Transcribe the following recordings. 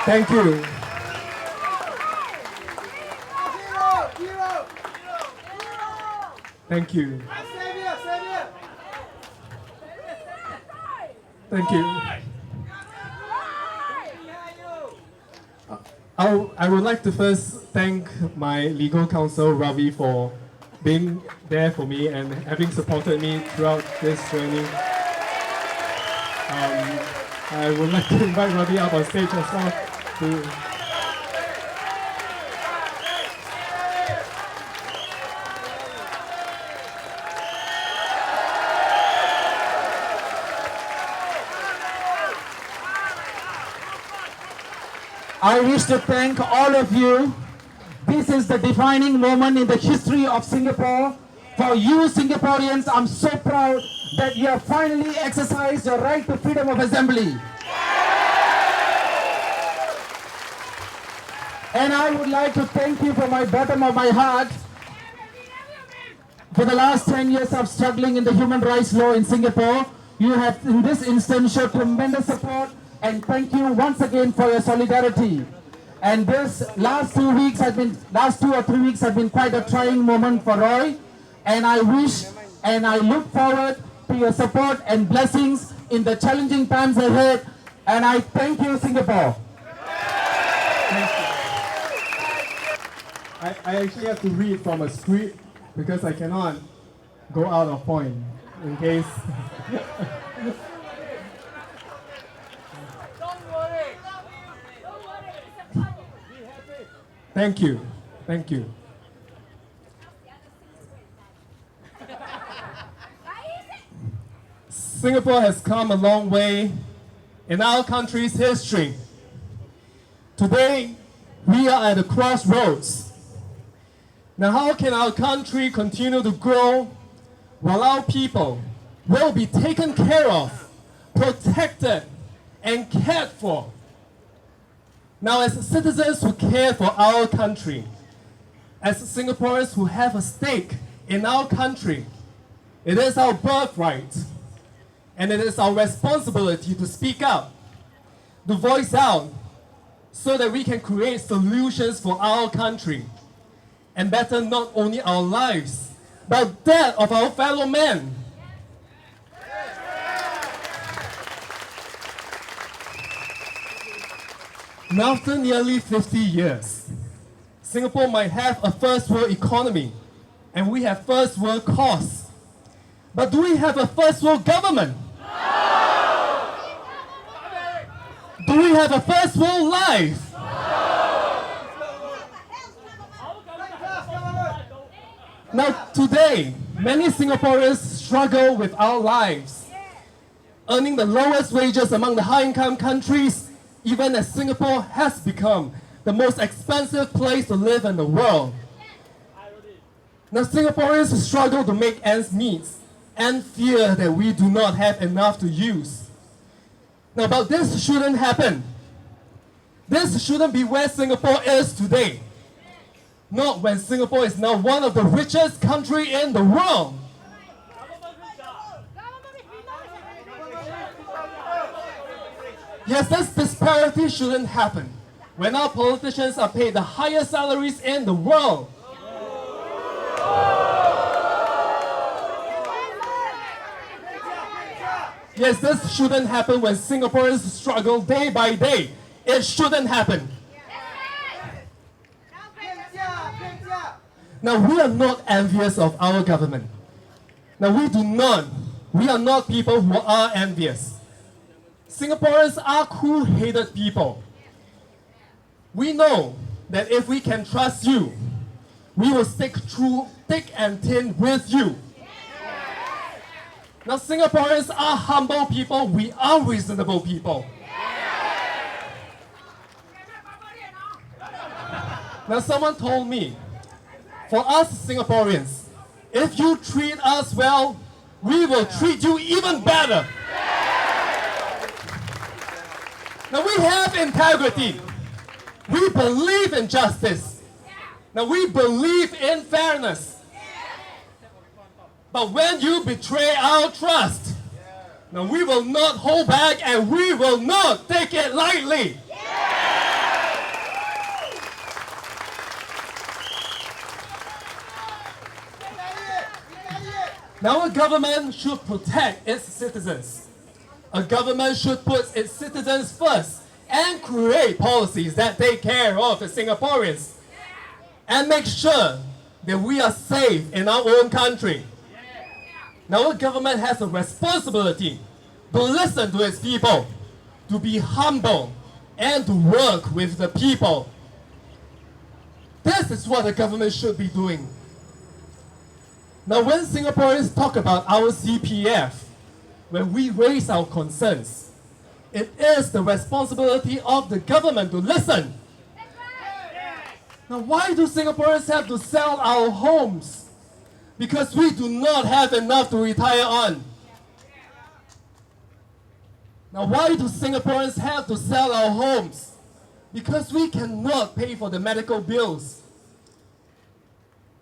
Thank you. Thank you. Thank you. I would like to first thank my legal counsel, Ravi, for being there for me and having supported me throughout this journey. I would like to invite Ravi up on stage as well. I wish to thank all of you. This is the defining moment in the history of Singapore. For you Singaporeans, I'm so proud that you have finally exercised your right to freedom of assembly. And I would like to thank you from my bottom of my heart. For the last 10 years of struggling in the human rights law in Singapore, you have in this instance showed tremendous support, and thank you once again for your solidarity. And this last 2 or 3 weeks have been quite a trying moment for Roy, and I wish and I look forward to your support and blessings in the challenging times ahead, and I thank you, Singapore. Thank you. I actually have to read from a script because I cannot go out of point in case. Thank you. Thank you. Singapore has come a long way in our country's history. Today, we are at a crossroads. Now, how can our country continue to grow while our people will be taken care of, protected, and cared for? Now, as citizens who care for our country, as Singaporeans who have a stake in our country, it is our birthright and it is our responsibility to speak up, to voice out, so that we can create solutions for our country and better not only our lives, but that of our fellow men. Now, after nearly 50 years, Singapore might have a first world economy and we have first world costs. But do we have a first world government? No! Do we have a first world life? No! Now, today, many Singaporeans struggle with our lives, earning the lowest wages among the high-income countries, even as Singapore has become the most expensive place to live in the world. Now, Singaporeans struggle to make ends meet and fear that we do not have enough to use. Now, but this shouldn't happen. This shouldn't be where Singapore is today. Not when Singapore is now one of the richest countries in the world. Yes, this disparity shouldn't happen when our politicians are paid the highest salaries in the world. Yes, this shouldn't happen when Singaporeans struggle day by day. It shouldn't happen. Now, we are not envious of our government. Now, we are not people who are envious. Singaporeans are cool-headed people. We know that if we can trust you, we will stick through thick and thin with you. Now, Singaporeans are humble people. We are reasonable people. Now, someone told me, for us Singaporeans, if you treat us well, we will treat you even better. Now, we have integrity. We believe in justice. Now, we believe in fairness. But when you betray our trust, now we will not hold back and we will not take it lightly. Now a government should protect its citizens. A government should put its citizens first and create policies that take care of the Singaporeans and make sure that we are safe in our own country. Now a government has a responsibility to listen to its people, to be humble, and to work with the people. This is what the government should be doing. Now when Singaporeans talk about our CPF, when we raise our concerns, it is the responsibility of the government to listen. Now why do Singaporeans have to sell our homes? Because we do not have enough to retire on. Now why do Singaporeans have to sell our homes? Because we cannot pay for the medical bills.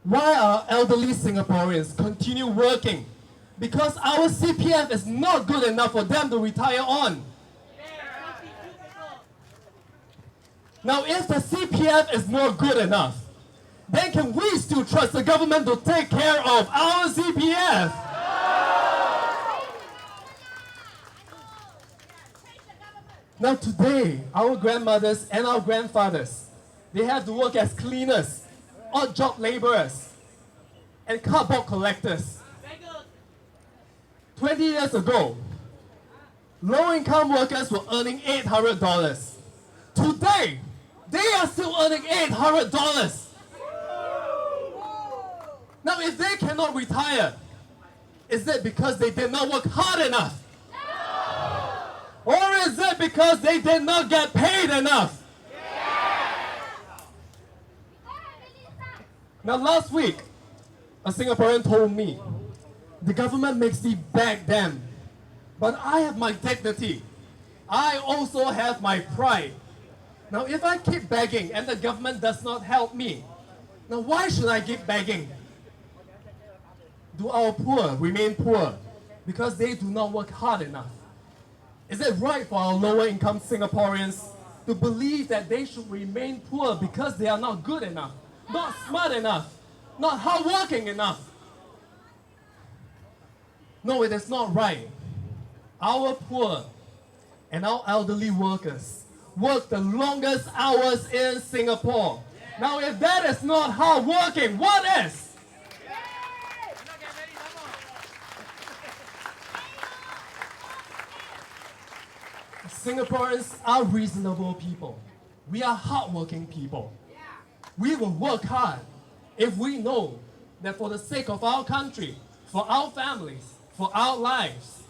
Why are elderly Singaporeans continue working? Because our CPF is not good enough for them to retire on. Now if the CPF is not good enough, then can we still trust the government to take care of our CPF? Now today, our grandmothers and our grandfathers, they have to work as cleaners, odd job laborers, and cardboard collectors. 20 years ago, low-income workers were earning $800. Today, they are still earning $800. Now, if they cannot retire, is it because they did not work hard enough? Or is it because they did not get paid enough? Now, last week, a Singaporean told me, the government makes me beg them, but I have my dignity. I also have my pride. Now, if I keep begging and the government does not help me, now why should I keep begging? Do our poor remain poor because they do not work hard enough? Is it right for our lower income Singaporeans to believe that they should remain poor because they are not good enough, not smart enough, not hardworking enough? No, it is not right. Our poor and our elderly workers work the longest hours in Singapore. Now, if that is not hardworking, what is? Singaporeans are reasonable people. We are hardworking people. We will work hard if we know that for the sake of our country, for our families, for our lives,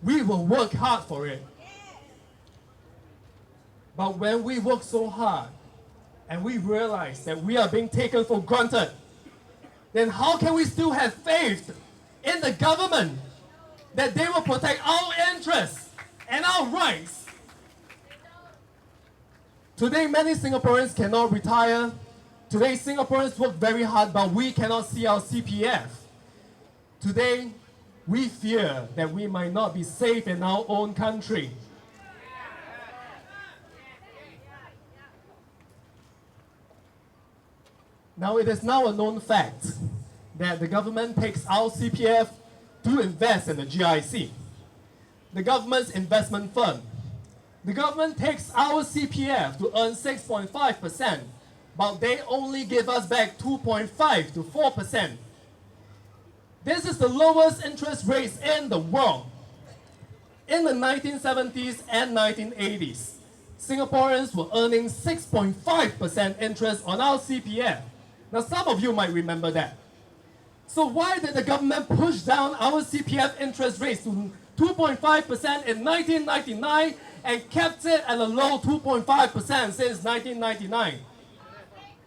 we will work hard for it. But when we work so hard and we realize that we are being taken for granted, then how can we still have faith in the government that they will protect our interests and our rights? Today, many Singaporeans cannot retire. Today, Singaporeans work very hard, but we cannot see our CPF. Today, we fear that we might not be safe in our own country. Now, it is now a known fact that the government takes our CPF to invest in the GIC, the government's investment firm. The government takes our CPF to earn 6.5%, but they only give us back 2.5 to 4%. This is the lowest interest rates in the world. In the 1970s and 1980s, Singaporeans were earning 6.5% interest on our CPF. Now, some of you might remember that. So why did the government push down our CPF interest rates to 2.5% in 1999 and kept it at a low 2.5% since 1999?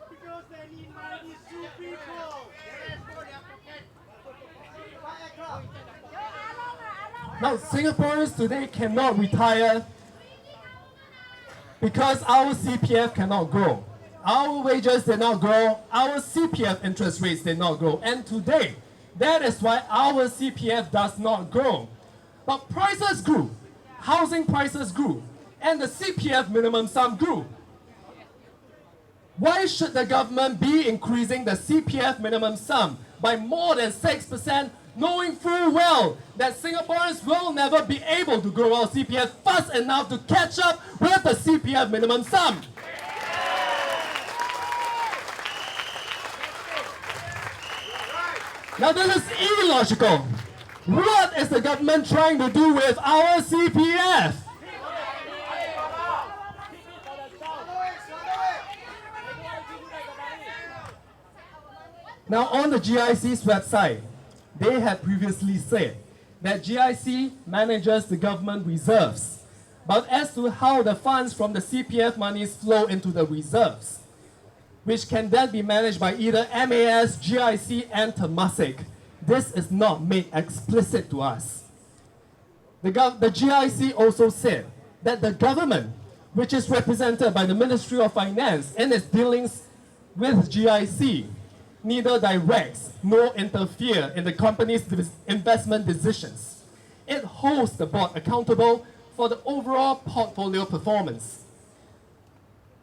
Because they need money to people. Now, Singaporeans today cannot retire because our CPF cannot grow. Our wages did not grow, our CPF interest rates did not grow. And today, that is why our CPF does not grow. But prices grew, housing prices grew, and the CPF minimum sum grew. Why should the government be increasing the CPF minimum sum by more than 6% knowing full well that Singaporeans will never be able to grow our CPF fast enough to catch up with the CPF minimum sum. Now this is illogical. What is the government trying to do with our CPF? Now on the GIC's website, they had previously said that GIC manages the government reserves. But as to how the funds from the CPF monies flow into the reserves, which can then be managed by either MAS, GIC, and Temasek, this is not made explicit to us. The GIC also said that the government, which is represented by the Ministry of Finance in its dealings with GIC, neither directs nor interfere in the company's investment decisions. It holds the board accountable for the overall portfolio performance.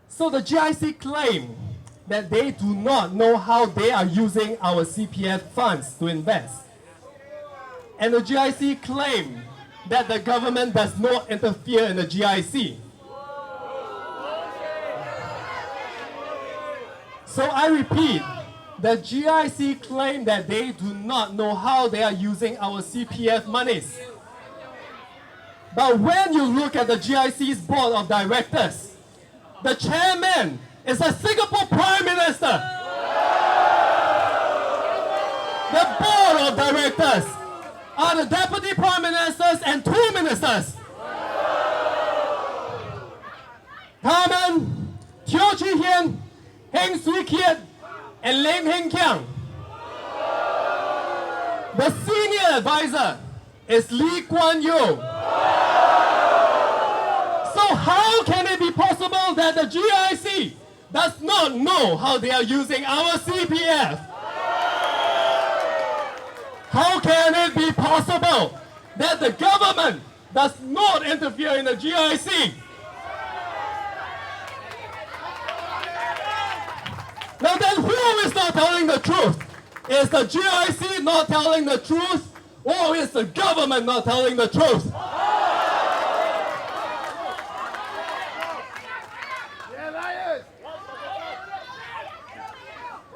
So the GIC claim that they do not know how they are using our CPF funds to invest. And the GIC claim that the government does not interfere in the GIC. So I repeat, the GIC claim that they do not know how they are using our CPF monies. But when you look at the GIC's board of directors, the chairman is a Singapore Prime Minister. The board of directors are the deputy prime ministers and 2 ministers. Tharman, Teo Chee Hian, Heng Swee Keat, and Lim Heng Kiang. The senior advisor is Lee Kuan Yew. So how can it be possible that the GIC does not know how they are using our CPF? How can it be possible that the government does not interfere in the GIC? Now then, who is not telling the truth? Is the GIC not telling the truth, or is the government not telling the truth?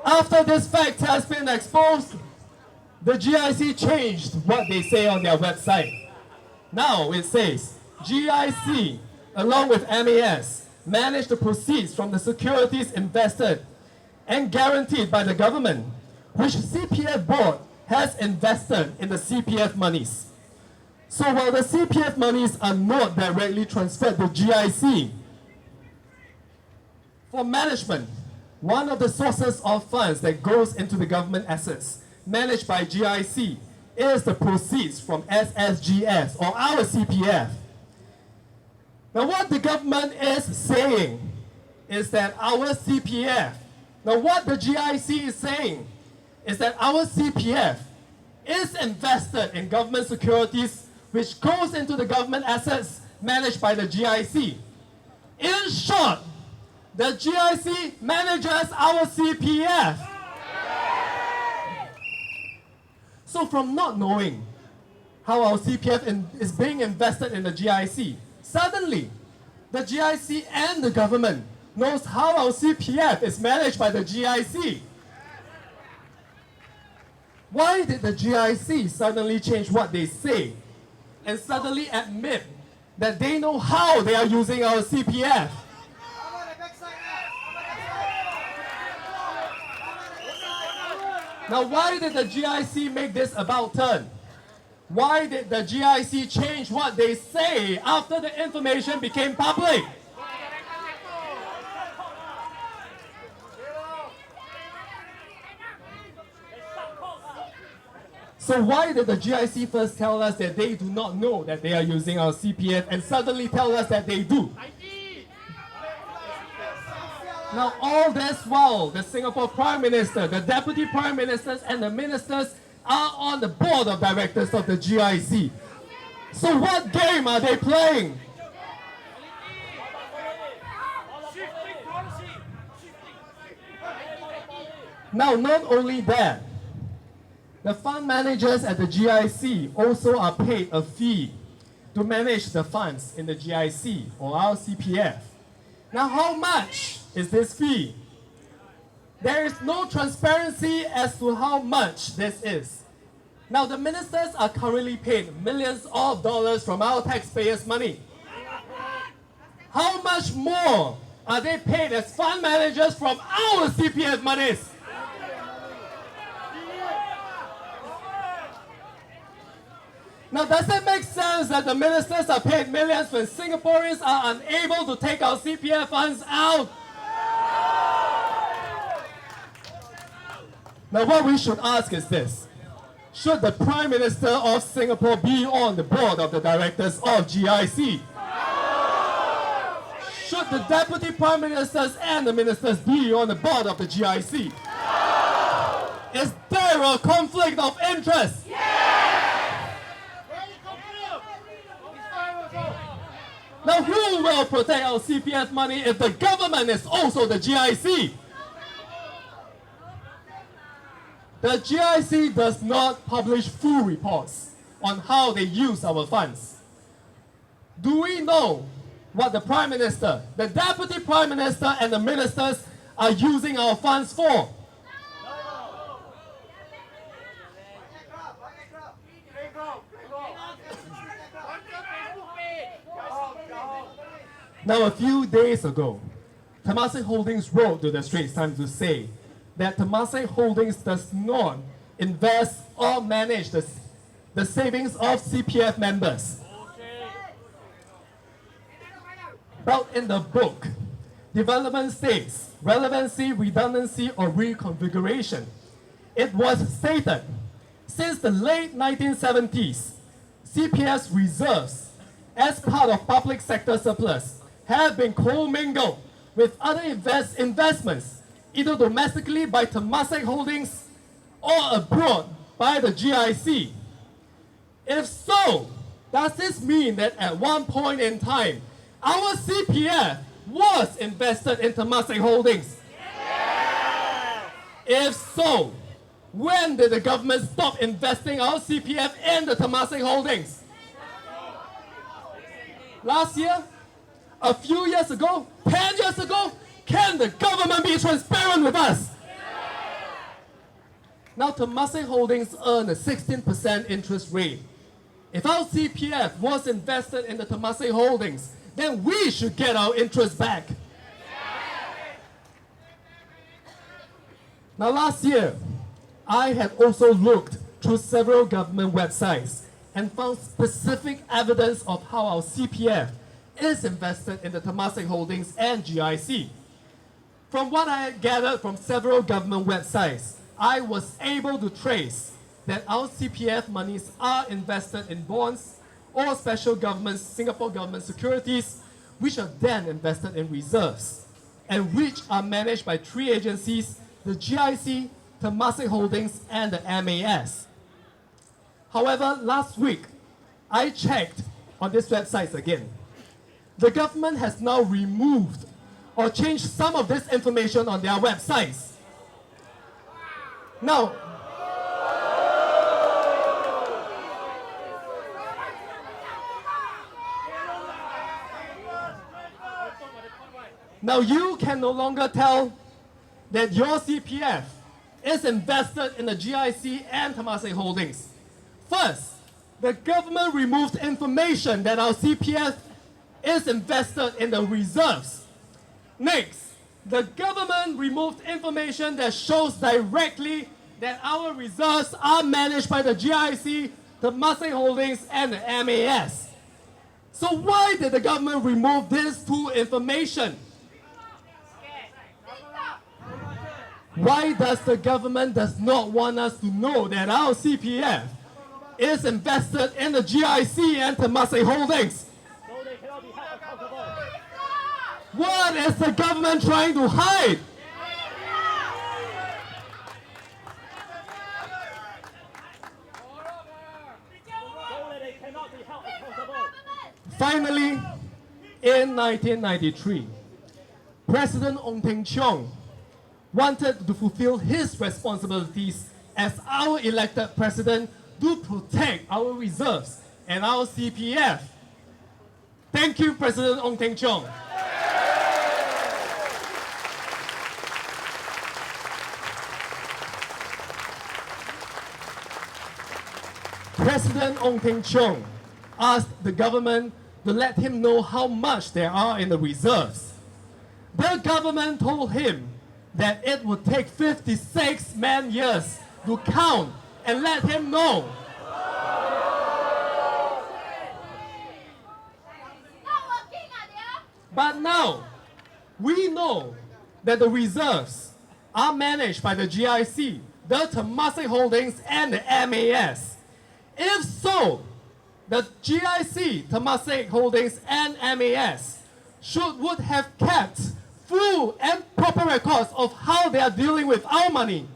After this fact has been exposed, the GIC changed what they say on their website. Now it says, GIC, along with MAS, manage the proceeds from the securities invested and guaranteed by the government, which CPF board has invested in the CPF monies. So while the CPF monies are not directly transferred to GIC, for management, one of the sources of funds that goes into the government assets managed by GIC is the proceeds from SSGS or our CPF. Now what the government is saying is that our CPF, now what the GIC is saying is that our CPF is invested in government securities which goes into the government assets managed by the GIC. In short, the GIC manages our CPF. So from not knowing how our CPF is being invested in the GIC, suddenly the GIC and the government knows how our CPF is managed by the GIC. Why did the GIC suddenly change what they say and suddenly admit that they know how they are using our CPF? Now, why did the GIC make this about turn? Why did the GIC change what they say after the information became public? So why did the GIC first tell us that they do not know that they are using our CPF and suddenly tell us that they do? Now all this while, the Singapore Prime Minister, the Deputy Prime Ministers and the Ministers are on the board of directors of the GIC. So what game are they playing? Now not only that, The fund managers at the GIC also are paid a fee to manage the funds in the GIC or our CPF. Now, how much is this fee? There is no transparency as to how much this is. Now, the ministers are currently paid millions of dollars from our taxpayers' money. How much more are they paid as fund managers from our CPF monies? Now, does it make sense that the ministers are paid millions when Singaporeans are unable to take our CPF funds out? Now, what we should ask is this. Should the Prime Minister of Singapore be on the board of the directors of GIC? Should the Deputy Prime Ministers and the ministers be on the board of the GIC? Is there a conflict of interest? Now, who will protect our CPF money if the government is also the GIC? The GIC does not publish full reports on how they use our funds. Do we know what the Prime Minister, the Deputy Prime Minister and the ministers are using our funds for? Now, a few days ago, Temasek Holdings wrote to the Straits Times to say that Temasek Holdings does not invest or manage the savings of CPF members. But in the book, development states, relevancy, redundancy, or reconfiguration, it was stated, since the late 1970s, CPF's reserves, as part of public sector surplus, have been commingled with other investments, either domestically by Temasek Holdings or abroad by the GIC. If so, does this mean that at one point in time, our CPF was invested in Temasek Holdings? If so, when did the government stop investing our CPF in the Temasek Holdings? Last year? A few years ago? 10 years ago? Can the government be transparent with us? Now, Temasek Holdings earn a 16% interest rate. If our CPF was invested in the Temasek Holdings, then we should get our interest back. Now, last year, I had also looked through several government websites and found specific evidence of how our CPF is invested in the Temasek Holdings and GIC. From what I gathered from several government websites, I was able to trace that our CPF monies are invested in bonds or special government, Singapore government securities, which are then invested in reserves, and which are managed by three agencies, the GIC, Temasek Holdings, and the MAS. However, last week, I checked on these websites again. The government has now removed or changed some of this information on their websites. Now, you can no longer tell that your CPF is invested in the GIC and Temasek Holdings. First, the government removed information that our CPF is invested in the reserves. Next, the government removed information that shows directly that our reserves are managed by the GIC, Temasek Holdings, and the MAS. So why did the government remove these two information? Why does the government does not want us to know that our CPF is invested in the GIC and Temasek Holdings? What is the government trying to hide? Finally, in 1993, President Ong Teng Cheong wanted to fulfill his responsibilities as our elected president, do protect our reserves and our CPF. Thank you, President Ong Teng Cheong. President Ong Teng Cheong asked the government to let him know how much there are in the reserves. The government told him that it would take 56 man-years to count and let him know. But now, we know that the reserves are managed by the GIC, the Temasek Holdings, and the MAS. If so, the GIC, Temasek Holdings, and MAS would have kept full and proper records of how they are dealing with our money.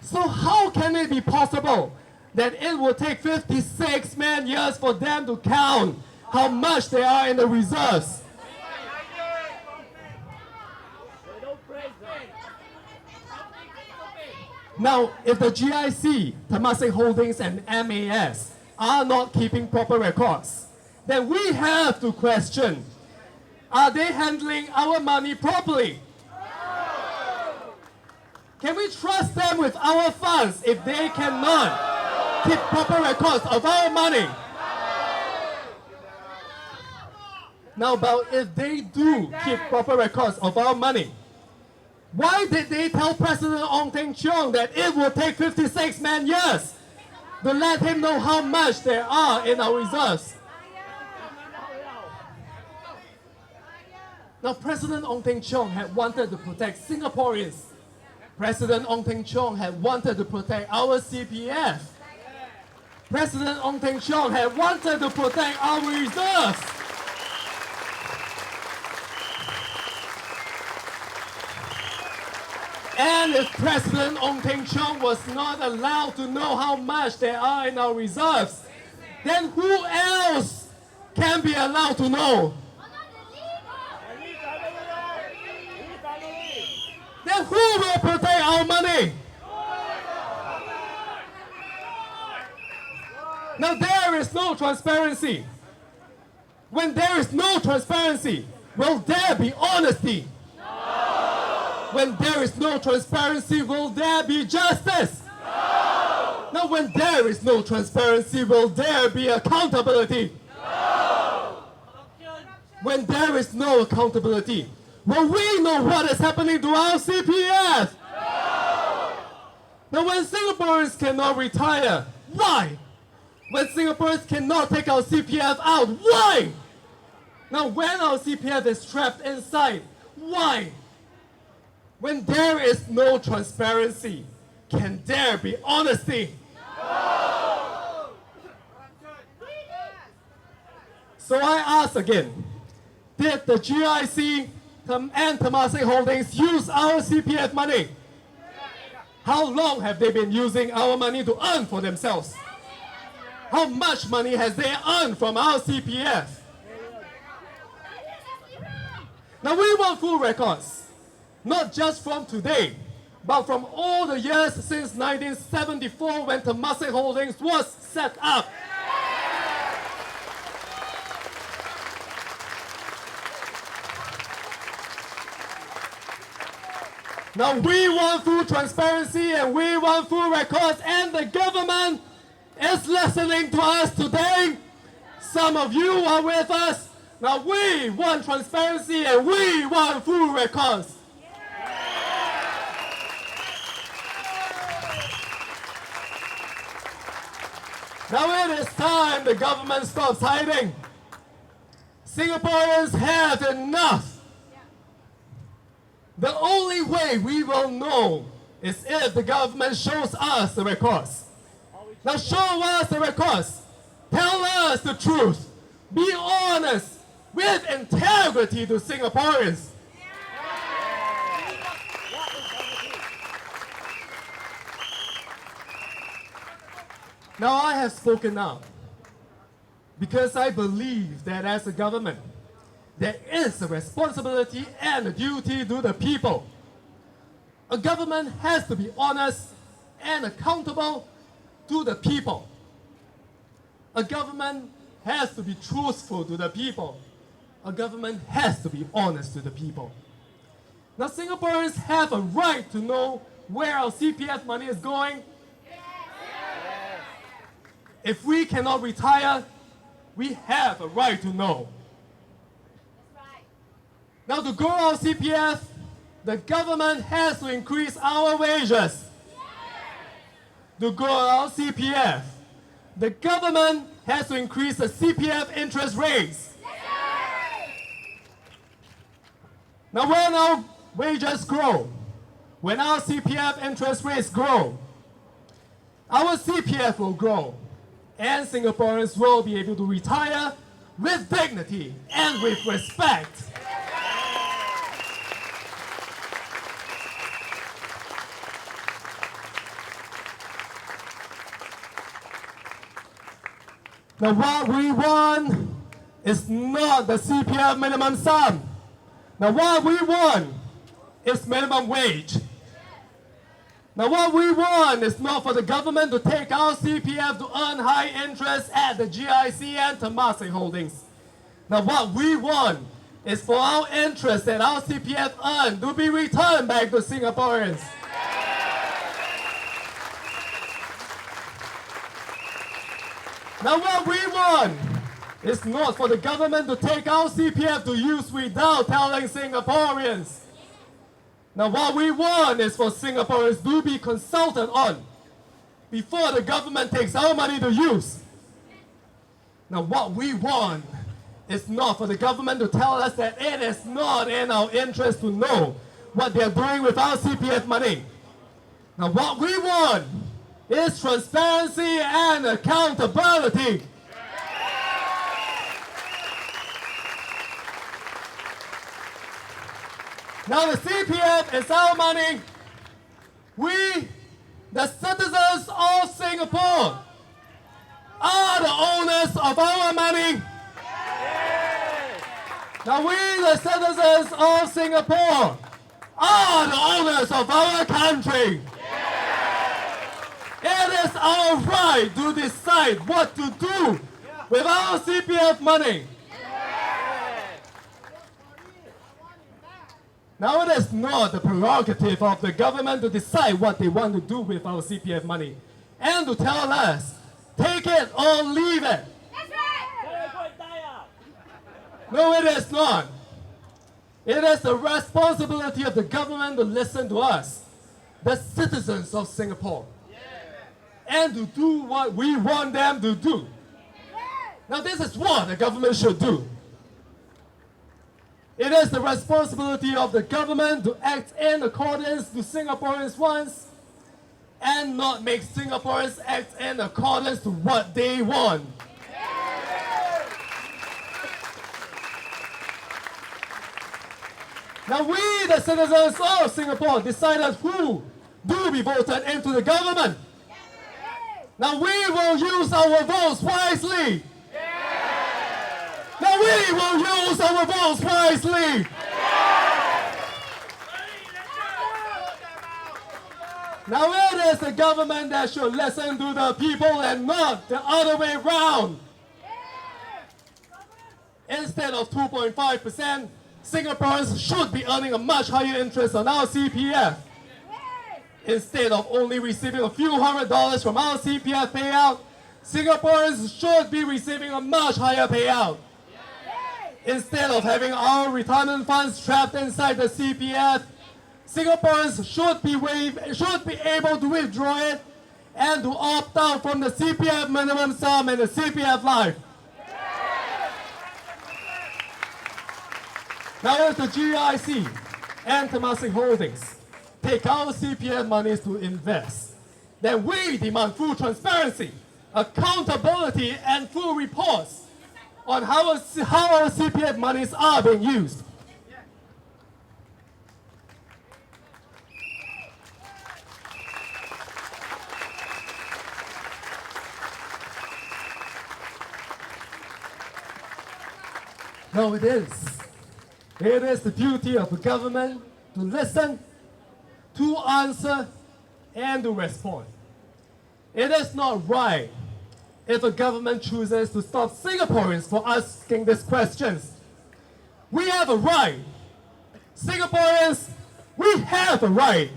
So how can it be possible that it will take 56 man-years for them to count how much they are in the reserves? Now, if the GIC, Temasek Holdings, and MAS are not keeping proper records, then we have to question, are they handling our money properly? Can we trust them with our funds if they cannot keep proper records of our money? Now, but if they do keep proper records of our money, why did they tell President Ong Teng Cheong that it will take 56 man-years to let him know how much there are in our reserves? Now, President Ong Teng Cheong had wanted to protect Singaporeans. President Ong Teng Cheong had wanted to protect our CPF. President Ong Teng Cheong had wanted to protect our reserves. And if President Ong Teng Cheong was not allowed to know how much there are in our reserves, then who else can be allowed to know? Then who will protect our money? Now there is no transparency. When there is no transparency, will there be honesty? When there is no transparency, will there be justice? No! Now, when there is no transparency, will there be accountability? No! When there is no accountability, will we know what is happening to our CPF? No! Now, when Singaporeans cannot retire, why? When Singaporeans cannot take our CPF out, why? Now, when our CPF is trapped inside, why? When there is no transparency, can there be honesty? No! So I ask again, did the GIC and Temasek Holdings use our CPF money? How long have they been using our money to earn for themselves? How much money has they earned from our CPF? Now we want full records. Not just from today, but from all the years since 1974 when Temasek Holdings was set up. Now we want full transparency and we want full records, and the government is listening to us today. Some of you are with us. Now we want transparency and we want full records. Now it is time the government stops hiding. Singaporeans have enough. The only way we will know is if the government shows us the records. Now show us the records. Tell us the truth. Be honest with integrity to Singaporeans. Now I have spoken out because I believe that as a government, there is a responsibility and a duty to the people. A government has to be honest and accountable to the people. A government has to be truthful to the people. A government has to be honest to the people. Now, Singaporeans have a right to know where our CPF money is going. If we cannot retire, we have a right to know. Now, to grow our CPF, the government has to increase our wages. To grow our CPF, the government has to increase the CPF interest rates. Now, when our wages grow, when our CPF interest rates grow, our CPF will grow, and Singaporeans will be able to retire with dignity and with respect. Now, what we want is not the CPF minimum sum. Now, what we want is minimum wage. Now, what we want is not for the government to take our CPF to earn high interest at the GIC and Temasek Holdings. Now, what we want is for our interest that our CPF earned to be returned back to Singaporeans. Now, what we want is not for the government to take our CPF to use without telling Singaporeans. Now, what we want is for Singaporeans to be consulted on before the government takes our money to use. Now, what we want is not for the government to tell us that it is not in our interest to know what they're doing with our CPF money. Now, what we want is transparency and accountability. Now, the CPF is our money. We, the citizens of Singapore, are the owners of our money. Now, we, the citizens of Singapore, are the owners of our country. It is our right to decide what to do with our CPF money. Now, it is not the prerogative of the government to decide what they want to do with our CPF money and to tell us, take it or leave it. No, it is not. It is the responsibility of the government to listen to us, the citizens of Singapore, and to do what we want them to do. Now, this is what the government should do. It is the responsibility of the government to act in accordance to Singaporeans' wants and not make Singaporeans act in accordance to what they want. Now, we, the citizens of Singapore, decided who do be voted into the government. Now, we will use our votes wisely. Now, we will use our votes wisely. Now, it is the government that should listen to the people and not the other way around. Instead of 2.5%, Singaporeans should be earning a much higher interest on our CPF. Instead of only receiving a few $100s from our CPF payout, Singaporeans should be receiving a much higher payout. Instead of having our retirement funds trapped inside the CPF, Singaporeans should be able to withdraw it and to opt out from the CPF minimum sum and the CPF life. Now, if the GIC and Temasek Holdings take our CPF monies to invest, then we demand full transparency, accountability, and full reports on how our CPF monies are being used. No, it is. It is the duty of the government to listen, to answer and to respond. It is not right if a government chooses to stop Singaporeans from asking these questions. We have a right. Singaporeans, we have a right.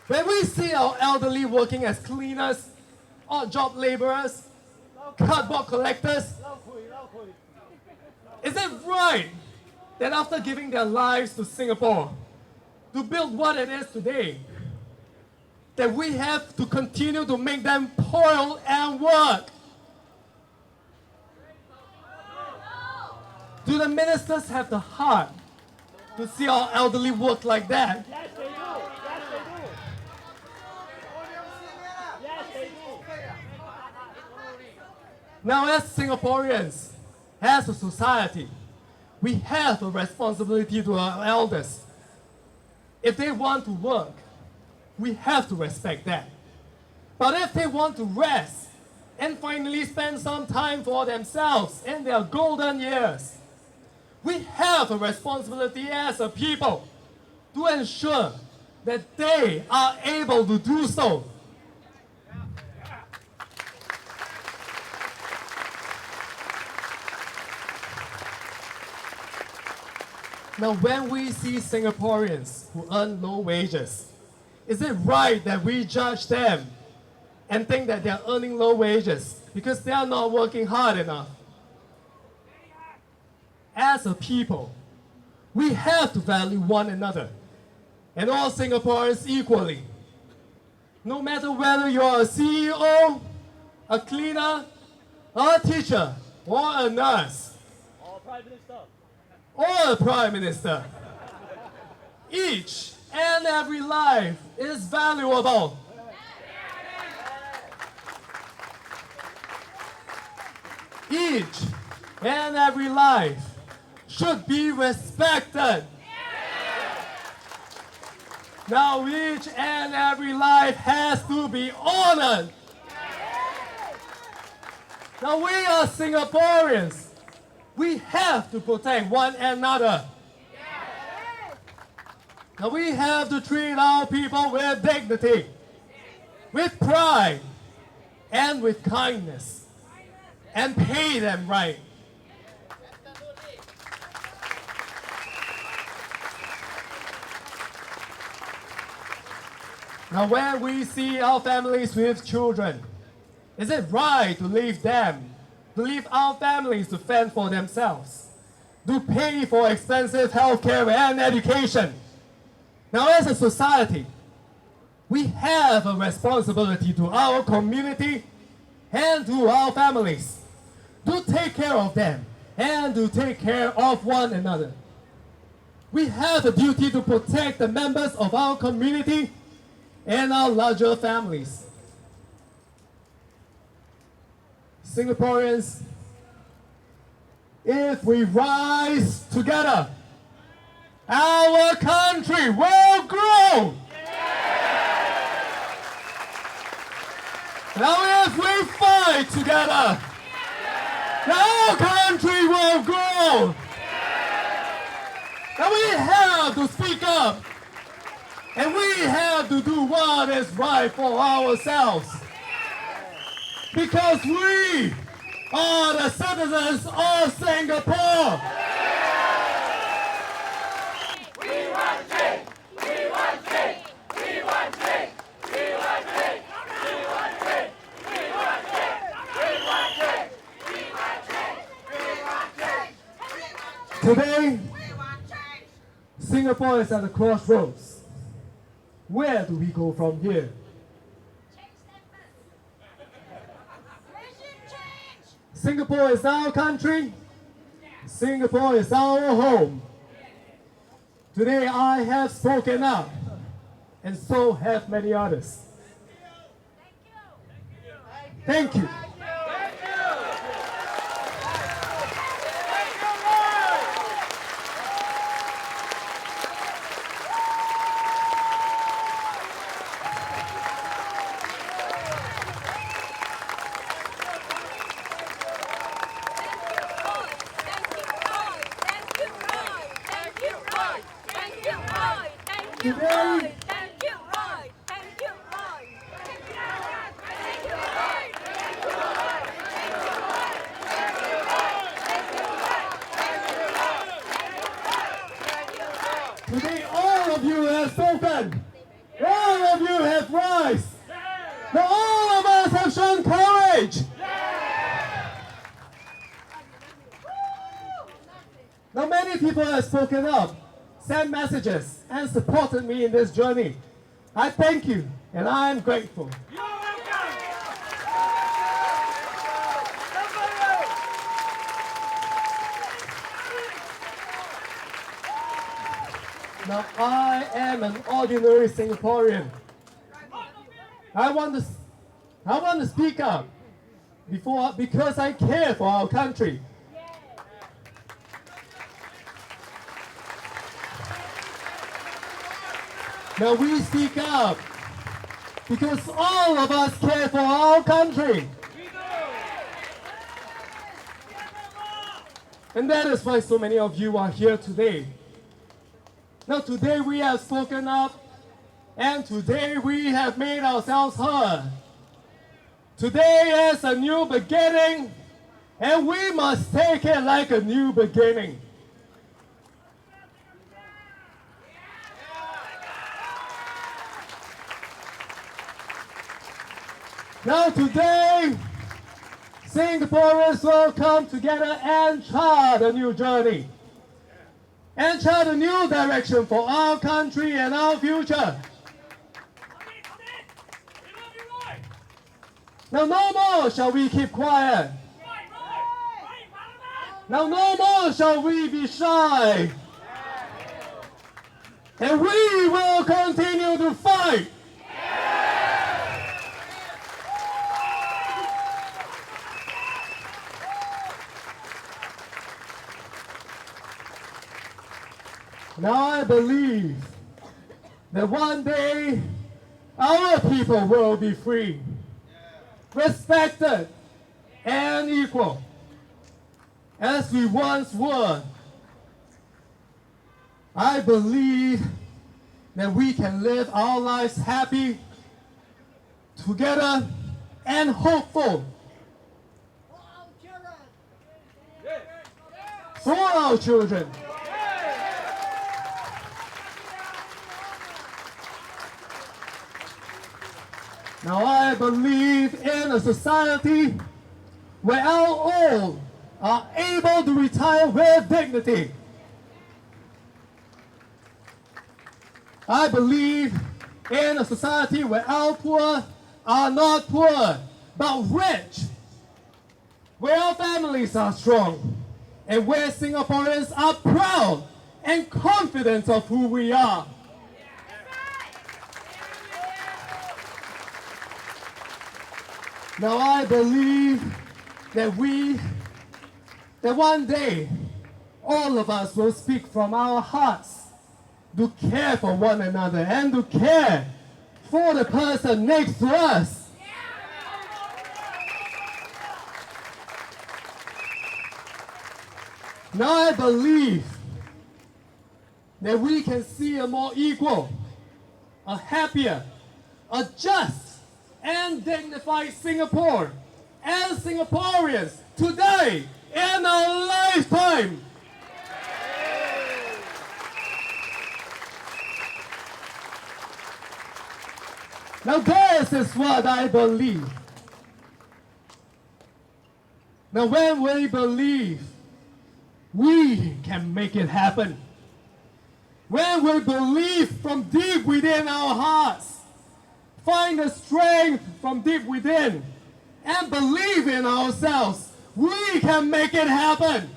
When we see our elderly working as cleaners, odd job laborers, cardboard collectors, is it right that after giving their lives to Singapore, to build what it is today, that we have to continue to make them toil and work? Do the ministers have the heart to see our elderly work like that? Yes, they do. Yes, they do. Yes, they do. Now, as Singaporeans, as a society, we have a responsibility to our elders. If they want to work, we have to respect that. But if they want to rest and finally spend some time for themselves in their golden years, we have a responsibility as a people to ensure that they are able to do so. Now, when we see Singaporeans who earn low wages, is it right that we judge them and think that they are earning low wages because they are not working hard enough? As a people, we have to value one another and all Singaporeans equally. No matter whether you're a CEO, a cleaner, a teacher, or a nurse, Or Prime Minister. or a prime minister, each and every life is valuable. Each and every life should be respected. Now each and every life has to be honored. Now we are Singaporeans. We have to protect one another. Now we have to treat our people with dignity, with pride, and with kindness, and pay them right. Now when we see our families with children, is it right to leave them, to leave our families to fend for themselves, to pay for expensive healthcare and education? Now as a society, we have a responsibility to our community and to our families to take care of them and to take care of one another. We have a duty to protect the members of our community and our larger families. Singaporeans, if we rise together, our country will grow. Now if we fight together, our country will grow. Now we have to speak up, and we have to do what is right for ourselves. Because we are the citizens of Singapore. We want change! We want change! We want change! We want change! We want change! We want change! We want change! We want change! We want change! Today, We want change! Singapore is at the crossroads. Where do we go from here? Singapore is our country. Singapore is our home. Today I have spoken up, and so have many others. Thank you. Thank you, Roy! Thank you, Roy! Thank you, Roy! Today, Thank you, Roy. Thank you, Roy. today all of you have spoken. All of you have rise. Now all of us have shown courage. Now many people have spoken up, sent messages, and supported me in this journey. I thank you, and I am grateful. Now I am an ordinary Singaporean. I want to speak up because I care for our country. Now we speak up because all of us care for our country. And that is why so many of you are here today. Now today we have spoken up, and today we have made ourselves heard. Today is a new beginning, and we must take it like a new beginning. Now today, Singaporeans will come together and chart a new journey. And chart a new direction for our country and our future. Now no more shall we keep quiet. Now no more shall we be shy. And we will continue to fight. Now I believe that one day our people will be free, respected, and equal, as we once were. I believe that we can live our lives happy, together, and hopeful for our children. Now I believe in a society where our old are able to retire with dignity. I believe in a society where our poor are not poor, but rich. Where our families are strong, and where Singaporeans are proud and confident of who we are. Now I believe that one day, all of us will speak from our hearts to care for one another and to care for the person next to us. Now I believe that we can see a more equal, a happier, a just, and dignified Singapore and Singaporeans today in our lifetime. Now this is what I believe. Now when we believe, we can make it happen. When we believe from deep within our hearts, find the strength from deep within, and believe in ourselves, we can make it happen.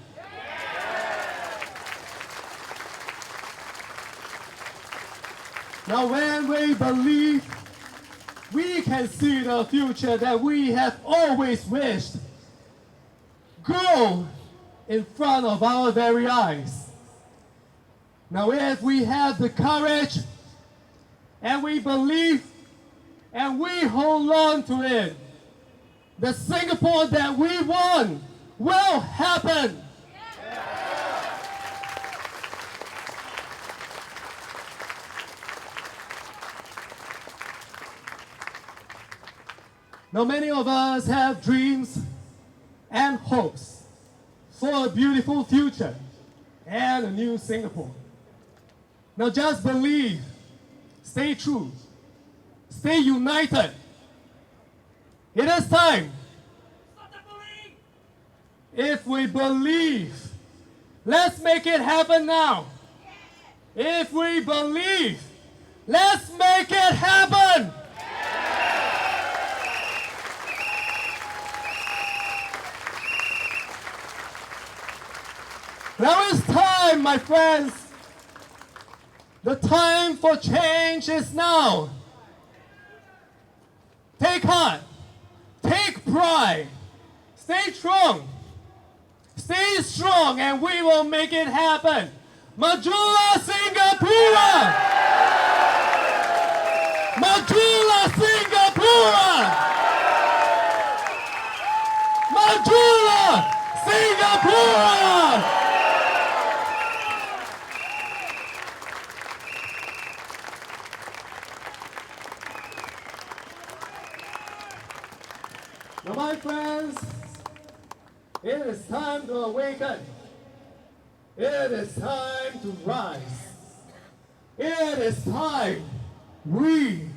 Now when we believe, we can see the future that we have always wished grow in front of our very eyes. Now if we have the courage, and we believe, and we hold on to it, the Singapore that we want will happen. Now many of us have dreams and hopes for a beautiful future and a new Singapore. Now just believe, stay true, stay united. It is time. If we believe, let's make it happen now. If we believe, let's make it happen. Now it's time, my friends. The time for change is now. Take heart, take pride, stay strong. Stay strong and we will make it happen. Majula Singapura! Majula Singapura! Majula Singapura! Now, my friends, it is time to awaken. It is time to rise. It is time we,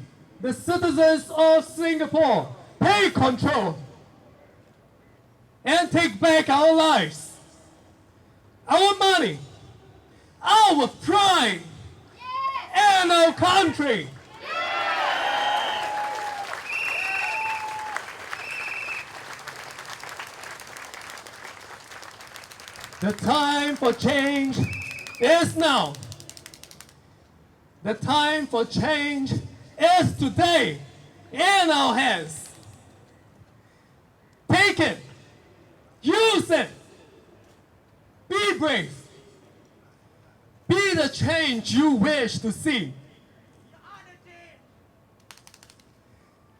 the citizens of Singapore, take control and take back our lives, our money, our pride, and our country. The time for change is now. The time for change is today in our hands. Take it. Use it. Be brave. Be the change you wish to see.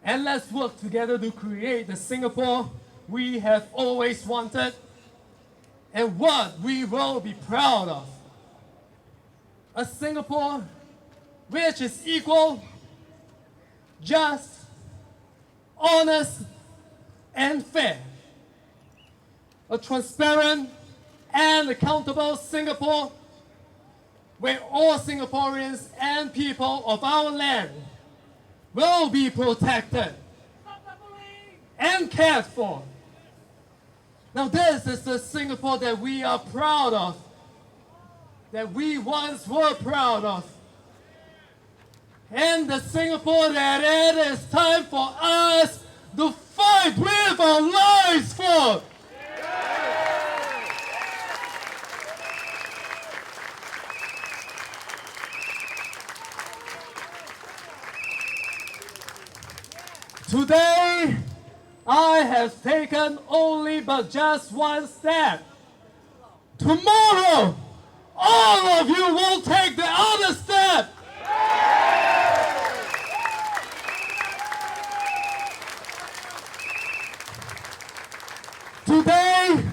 And let's work together to create the Singapore we have always wanted and what we will be proud of. A Singapore which is equal, just, honest, and fair. A transparent and accountable Singapore where all Singaporeans and people of our land will be protected and cared for. Now this is the Singapore that we are proud of, that we once were proud of, and the Singapore that it is time for us to fight with our lives for. Today, I have taken only but just one step. Tomorrow, all of you will take the other step. Today,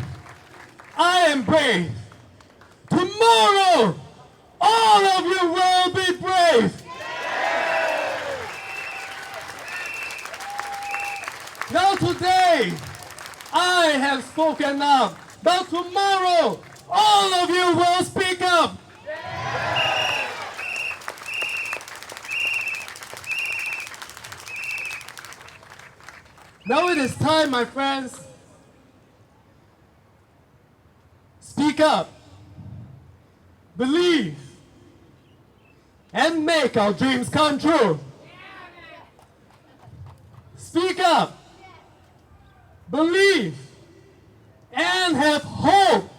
I am brave. Tomorrow, all of you will be brave. Now today, I have spoken up, but tomorrow, all of you will speak up. Now it is time, my friends. Speak up, believe, and make our dreams come true. Speak up, believe, and have hope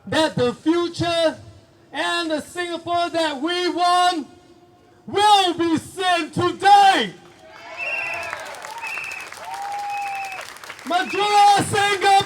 that the future and the Singapore that we want will be seen today. Majula Singapore!